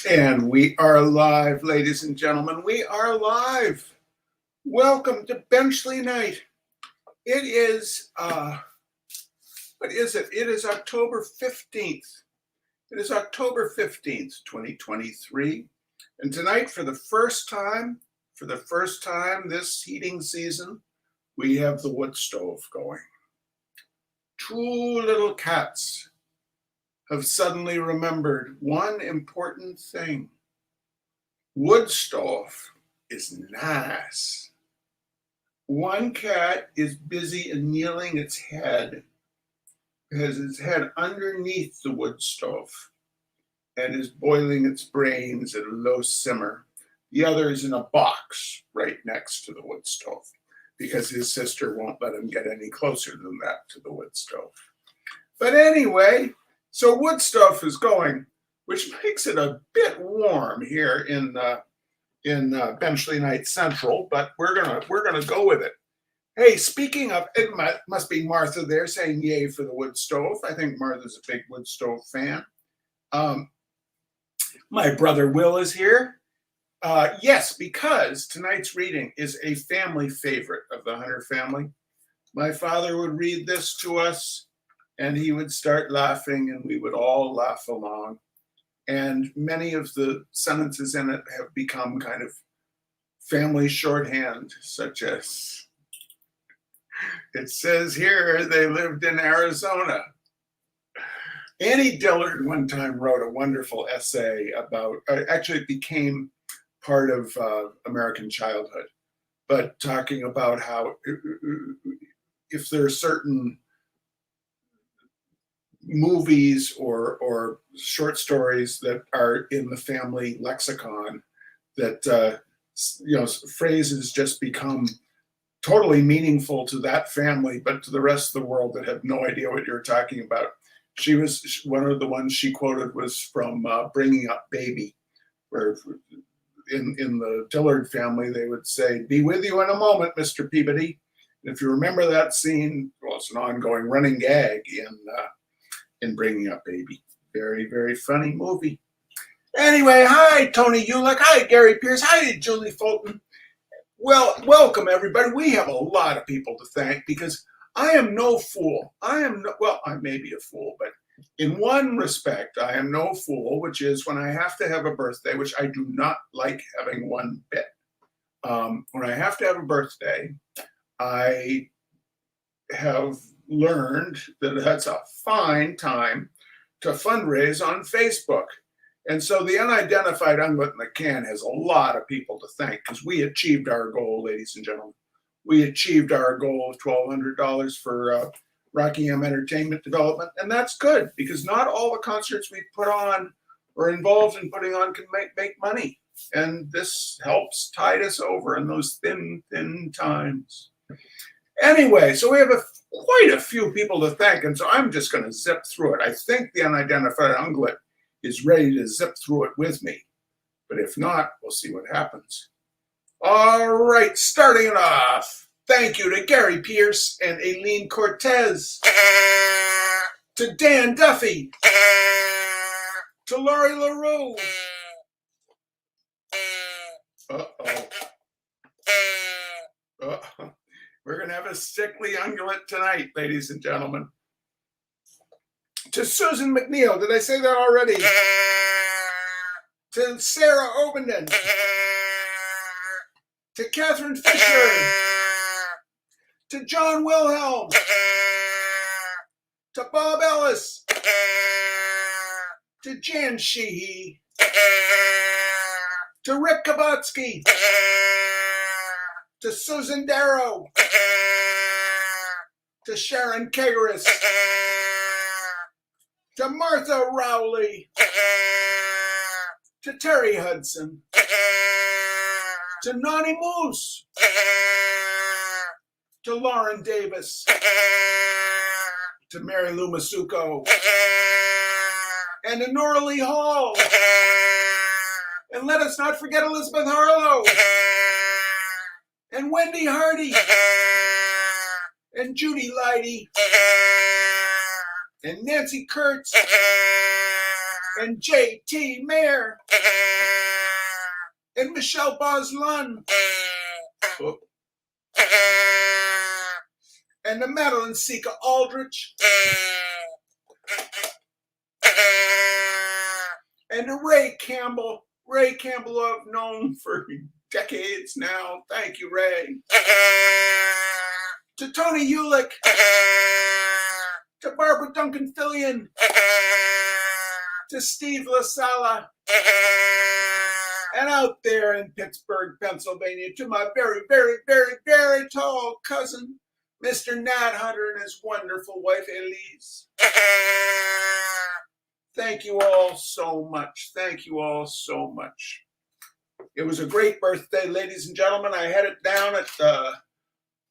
And we are live, ladies and gentlemen. We are live. Welcome to Benchley Night. It is, what is it? It is October 15th. It is October 15th, 2023. And tonight, for the first time this heating season, we have the wood stove going. Two little cats have suddenly remembered one important thing. Wood stove is nice. One cat is busy annealing its head, has its head underneath the wood stove, and is boiling its brains at a low simmer. The other is in a box right next to the wood stove because his sister won't let him get any closer than that to the wood stove. But anyway, so wood stove is going, which makes it a bit warm here in Benchley Night Central, but we're gonna go with it. Hey, speaking of, it must be Martha there saying yay for the wood stove. I think Martha's a big wood stove fan. My brother Will is here. Yes, because tonight's reading is a family favorite of the Hunter family. My father would read this to us, and he would start laughing, and we would all laugh along. And many of the sentences in it have become kind of family shorthand, such as, it says here they lived in Arizona. Annie Dillard one time wrote a wonderful essay about, actually it became part of American Childhood, but talking about how if there are certain movies or short stories that are in the family lexicon that phrases just become totally meaningful to that family, but to the rest of the world that have no idea what you're talking about. She was one of the ones she quoted was from Bringing Up Baby, where in the Dillard family they would say, "Be with you in a moment, Mr. Peabody." And if you remember that scene, well, it's an ongoing running gag in Bringing Up Baby. Very, very funny movie. Anyway, hi, Tony Ulick. Hi, Gary Pierce. Hi, Julie Fulton. Well, welcome, everybody. We have a lot of people to thank because I am no fool. I may be a fool, but in one respect, I am no fool, which is when I have to have a birthday, which I do not like having one bit. When I have to have a birthday, I have learned that that's a fine time to fundraise on Facebook. And so the unidentified unglet in the can has a lot of people to thank because we achieved our goal, ladies and gentlemen. We achieved our goal of $1,200 for Rockingham Entertainment Development. And that's good because not all the concerts we put on or involved in putting on can make money. And this helps tide us over in those thin, thin times. Anyway, so we have quite a few people to thank, and so I'm just going to zip through it. I think the unidentified unglet is ready to zip through it with me, but if not, we'll see what happens. All right, starting it off. Thank you to Gary Pierce and Aileen Cortez, to Dan Duffy, to Laurie LaRue. We're going to have a sickly ungulate tonight, ladies and gentlemen. To Susan McNeil, did I say that already? To Sarah Obenden. To Catherine Fisher. To John Wilhelm. To Bob Ellis. To Jan Sheehy. To Rick Kabatsky. To Susan Darrow. To Sharon Kagaris. To Martha Rowley. To Terry Hudson. To Nani Moose. To Lauren Davis. To Mary Lou Masuko. And to Nora Lee Hall. And let us not forget Elizabeth Harlow. And Wendy Hardy. And Judy Leidy. And Nancy Kurtz. and J.T. Mayer, and Michelle Boslun, and the Madeline Sika Aldrich, and to Ray Campbell. Ray Campbell, I've known for decades now. Thank you, Ray. To Tony Ulick, to Barbara Duncan Fillion, to Steve LaSala, and out there in Pittsburgh, Pennsylvania, to my very, very, very, very tall cousin, Mr. Nat Hunter, and his wonderful wife, Elise. Thank you all so much. Thank you all so much. It was a great birthday, ladies and gentlemen. I had it down at the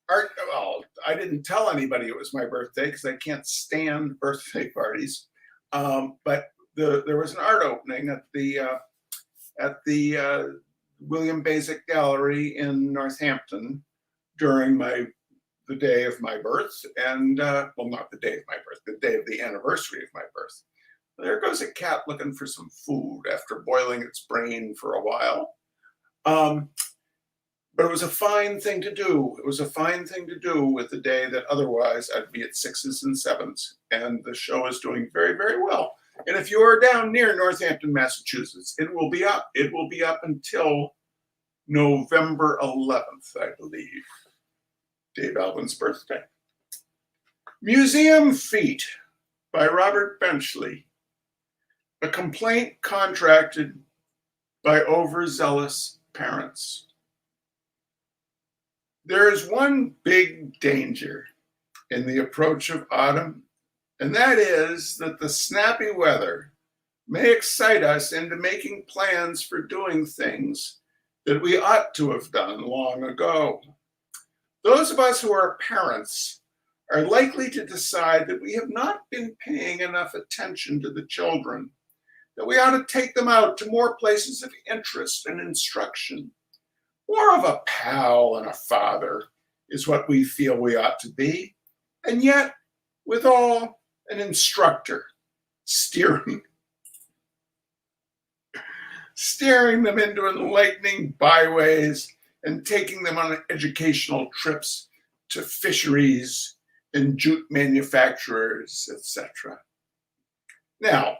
art. Well, I didn't tell anybody it was my birthday because I can't stand birthday parties. But there was an art opening at the William Basic Gallery in Northampton during the day of my birth, and well, not the day of my birth, the day of the anniversary of my birth. There goes a cat looking for some food after boiling its brain for a while. But it was a fine thing to do. It was a fine thing to do with the day that otherwise I'd be at 6s and 7s. And the show is doing very, very well. And if you are down near Northampton, Massachusetts, it will be up. It will be up until November 11th, I believe. Dave Alvin's birthday. Museum Feet by Robert Benchley. A complaint contracted by overzealous parents. There is one big danger in the approach of autumn, and that is that the snappy weather may excite us into making plans for doing things that we ought to have done long ago. Those of us who are parents are likely to decide that we have not been paying enough attention to the children, that we ought to take them out to more places of interest and instruction. More of a pal and a father is what we feel we ought to be, and yet, withal, an instructor, steering them into enlightening byways and taking them on educational trips to fisheries and jute manufacturers, etc. Now,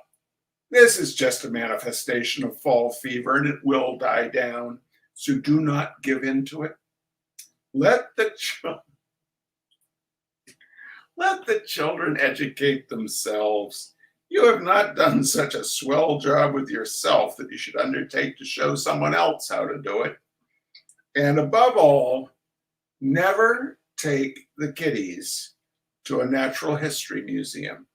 this is just a manifestation of fall fever, and it will die down. So do not give in to it. Let the children educate themselves. You have not done such a swell job with yourself that you should undertake to show someone else how to do it. And above all, never take the kiddies to a natural history museum.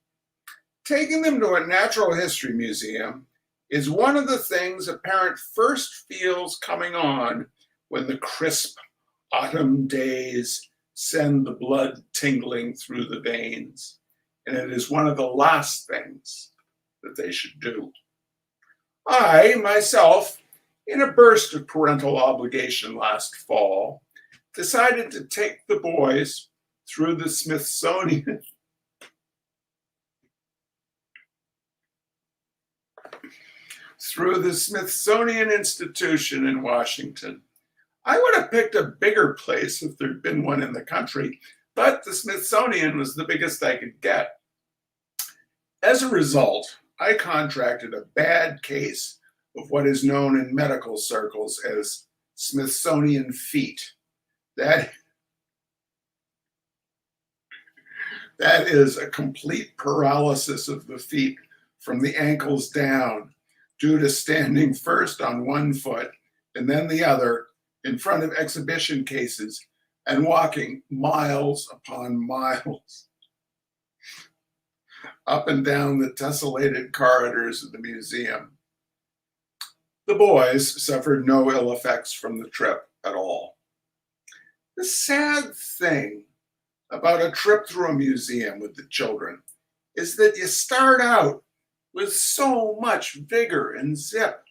Taking them to a natural history museum is one of the things a parent first feels coming on when the crisp autumn days send the blood tingling through the veins. And it is one of the last things that they should do. I, myself, in a burst of parental obligation last fall, decided to take the boys through the Smithsonian Institution in Washington. I would have picked a bigger place if there'd been one in the country, but the Smithsonian was the biggest I could get. As a result, I contracted a bad case of what is known in medical circles as Smithsonian feet. That is a complete paralysis of the feet from the ankles down, due to standing first on one foot and then the other in front of exhibition cases and walking miles upon miles up and down the tessellated corridors of the museum. The boys suffered no ill effects from the trip at all. The sad thing about a trip through a museum with the children is that you start out with so much vigor and zip.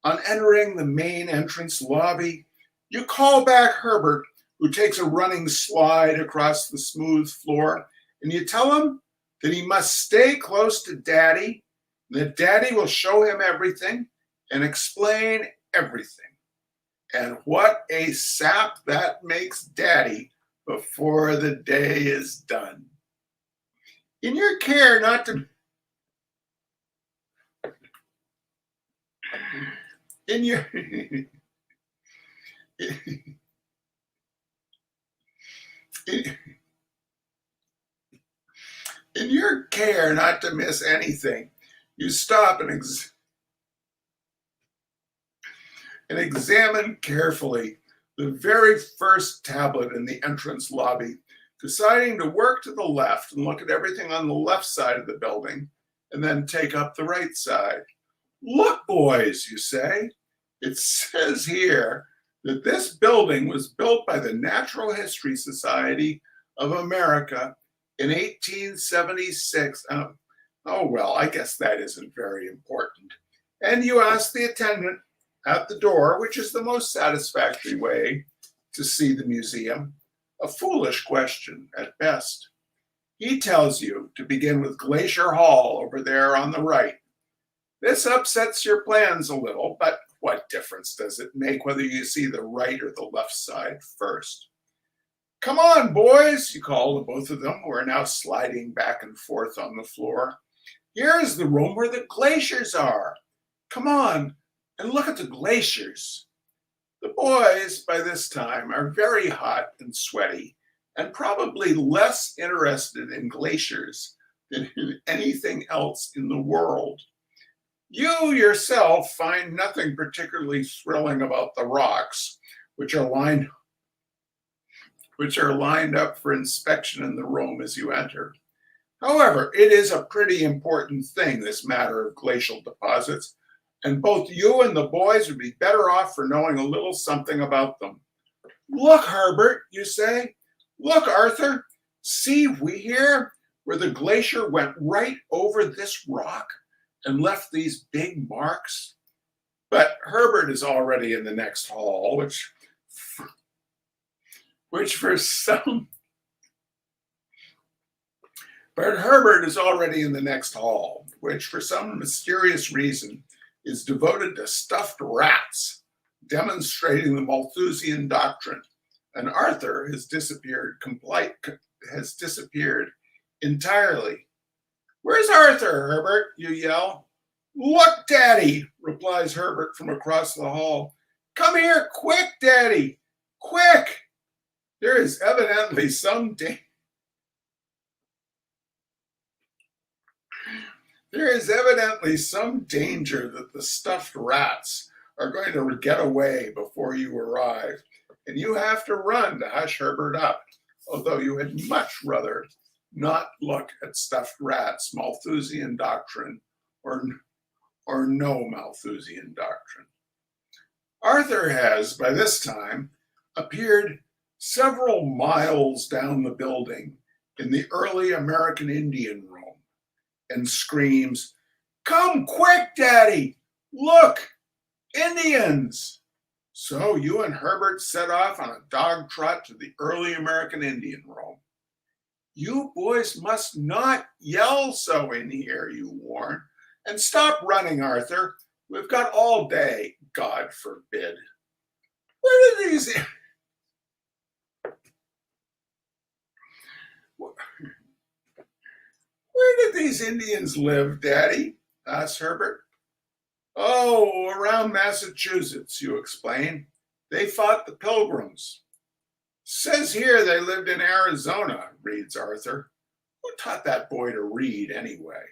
On entering the main entrance lobby, you call back Herbert, who takes a running slide across the smooth floor, and you tell him that he must stay close to Daddy That Daddy will show him everything and explain everything. And what a sap that makes Daddy before the day is done. In your care not to in your in, in your care not to miss anything, you stop and examine carefully the very first tablet in the entrance lobby, deciding to work to the left and look at everything on the left side of the building, and then take up the right side. Look, boys, you say, it says here that this building was built by the Natural History Society of America in 1876. Oh, well, I guess that isn't very important. And you ask the attendant at the door, which is the most satisfactory way to see the museum, a foolish question at best. He tells you to begin with Glacier Hall over there on the right. This upsets your plans a little, but what difference does it make whether you see the right or the left side first? Come on, boys, you call to both of them, who are now sliding back and forth on the floor. Here is the room where the glaciers are. Come on and look at the glaciers. The boys, by this time, are very hot and sweaty and probably less interested in glaciers than in anything else in the world. You yourself find nothing particularly thrilling about the rocks, which are lined up for inspection in the room as you enter. However, it is a pretty important thing, this matter of glacial deposits, and both you and the boys would be better off for knowing a little something about them. Look, Herbert, you say. Look, Arthur. See we here where the glacier went right over this rock and left these big marks? But Herbert is already in the next hall, which for some mysterious reason is devoted to stuffed rats, demonstrating the Malthusian doctrine. And Arthur has disappeared entirely. Where's Arthur, Herbert? You yell. Look, Daddy, replies Herbert from across the hall. Come here, quick, Daddy, quick. There is evidently some danger that the stuffed rats are going to get away before you arrive, and you have to run to hush Herbert up, although you had much rather not look at stuffed rats, Malthusian doctrine, or no Malthusian doctrine. Arthur has, by this time, appeared several miles down the building in the early American Indian room and screams, Come quick, Daddy! Look, Indians! So you and Herbert set off on a dog trot to the early American Indian room. You boys must not yell so in here, you warn. And stop running, Arthur. We've got all day, God forbid. Where did these Indians live, Daddy? Asked Herbert. Oh, around Massachusetts, you explain. They fought the Pilgrims. Says here they lived in Arizona, reads Arthur. Who taught that boy to read anyway?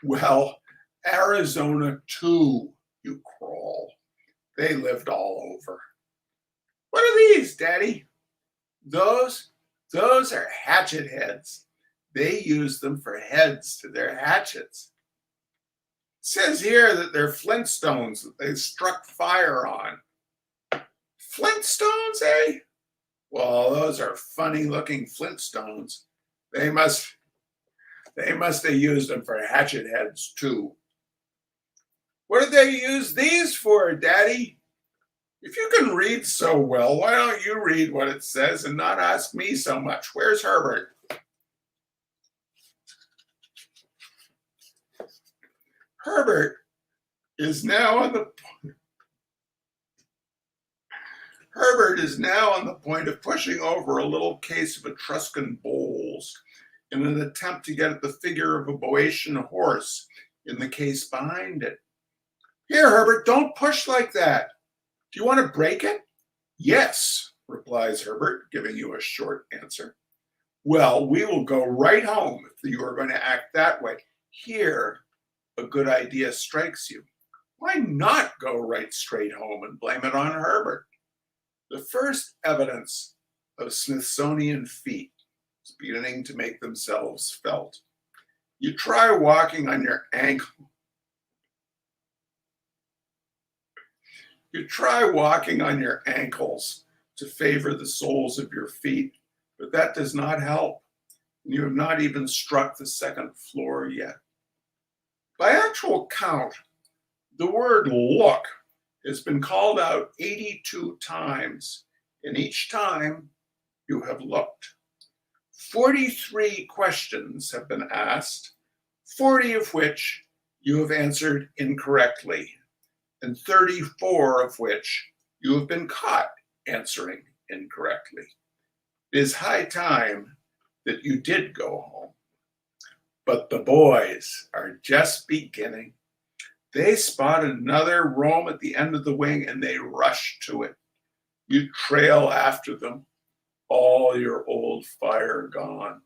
Well, Arizona too, you crawl. They lived all over. What are these, Daddy? Those are hatchet heads. They use them for heads to their hatchets. It says here that they're flintstones that they struck fire on. Flintstones, eh? Well, those are funny-looking flintstones. They must have used them for hatchet heads, too. What did they use these for, Daddy? If you can read so well, why don't you read what it says and not ask me so much? Where's Herbert? Herbert is now on the Herbert is now on the point of pushing over a little case of Etruscan bowls in an attempt to get at the figure of a Boeotian horse in the case behind it. Here, Herbert, don't push like that. Do you want to break it? Yes, replies Herbert, giving you a short answer. Well, we will go right home if you are going to act that way. Here, a good idea strikes you. Why not go right straight home and blame it on Herbert? The first evidence of Smithsonian feet is beginning to make themselves felt. You try walking on your ankle. You try walking on your ankles to favor the soles of your feet, but that does not help. You have not even struck the second floor yet. By actual count, the word look has been called out 82 times, and each time you have looked. 43 questions have been asked, 40 of which you have answered incorrectly, and 34 of which you have been caught answering incorrectly. It is high time that you did go home. But the boys are just beginning. They spot another room at the end of the wing and they rush to it. You trail after them, all your old fire gone.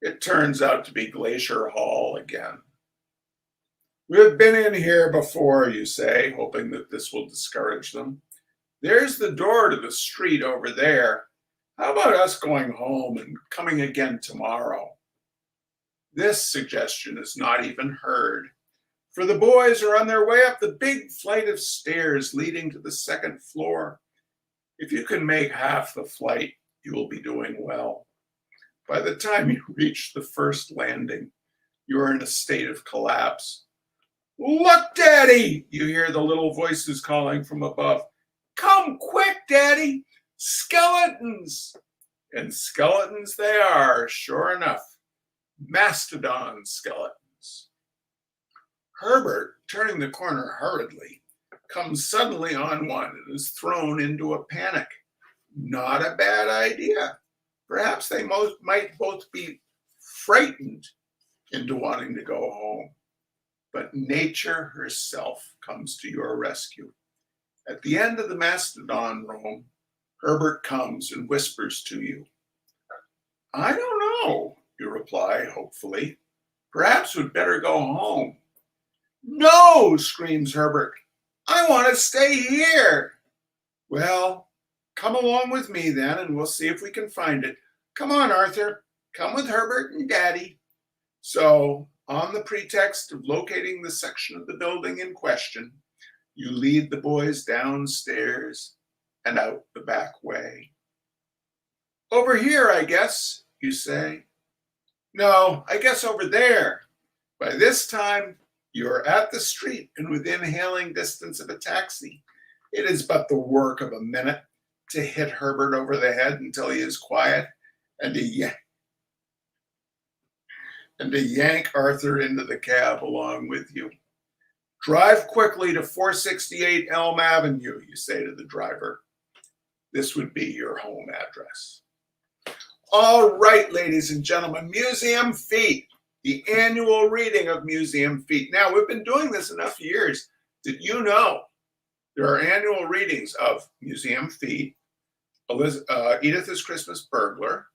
It turns out to be Glacier Hall again. We've been in here before, you say, hoping that this will discourage them. There's the door to the street over there. How about us going home and coming again tomorrow? This suggestion is not even heard, for the boys are on their way up the big flight of stairs leading to the second floor. If you can make half the flight, you will be doing well. By the time you reach the first landing, you are in a state of collapse. Look, Daddy, you hear the little voices calling from above. Come quick, Daddy, skeletons. And skeletons they are, sure enough, mastodon skeletons. Herbert, turning the corner hurriedly, comes suddenly on one and is thrown into a panic. Not a bad idea. Perhaps they might both be frightened into wanting to go home. But nature herself comes to your rescue. At the end of the mastodon room, Herbert comes and whispers to you. I don't know, you reply hopefully. Perhaps we'd better go home. No, screams Herbert. I want to stay here. Well, come along with me then, and we'll see if we can find it. Come on, Arthur. Come with Herbert and Daddy. So, on the pretext of locating the section of the building in question, you lead the boys downstairs and out the back way. Over here, I guess, you say. No, I guess over there. By this time, you're at the street and within hailing distance of a taxi. It is but the work of a minute to hit Herbert over the head until he is quiet and to yank Arthur into the cab along with you. Drive quickly to 468 Elm Avenue, you say to the driver. This would be your home address. All right, ladies and gentlemen, Museum Feet, the annual reading of Museum Feet. Now, we've been doing this enough years that you know there are annual readings of Museum Feet, Edith's Christmas Burglar,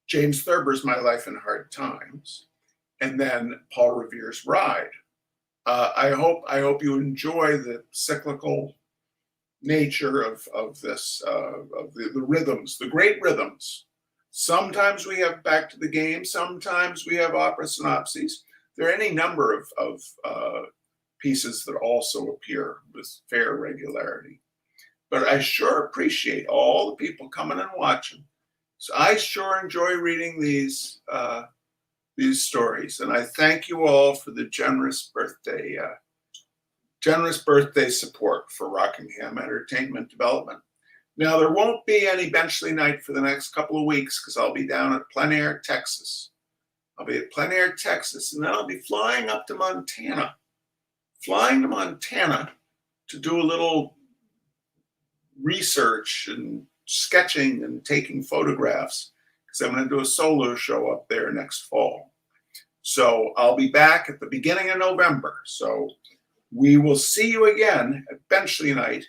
James Thurber's My Life in Hard Times, and then Paul Revere's Ride. I hope you enjoy the cyclical nature of this, of the rhythms, the great rhythms. Sometimes we have Back to the Game. Sometimes we have opera synopses. There are any number of pieces that also appear with fair regularity. But I sure appreciate all the people coming and watching. So I sure enjoy reading these stories, and I thank you all for the generous birthday support for Rockingham Entertainment Development. Now, there won't be any Benchley night for the next couple of weeks because I'll be down at Plein Air, Texas I'll be at Plein Air, Texas, and then I'll be flying up to Montana. Flying to Montana to do a little research and sketching and taking photographs, because I'm going to do a solo show up there next fall. So I'll be back at the beginning of November. So we will see you again at Benchley Night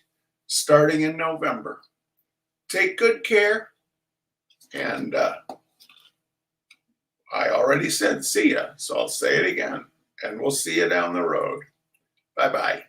starting in November. Take good care. And I already said see ya, so I'll say it again. And we'll see you down the road. Bye-bye.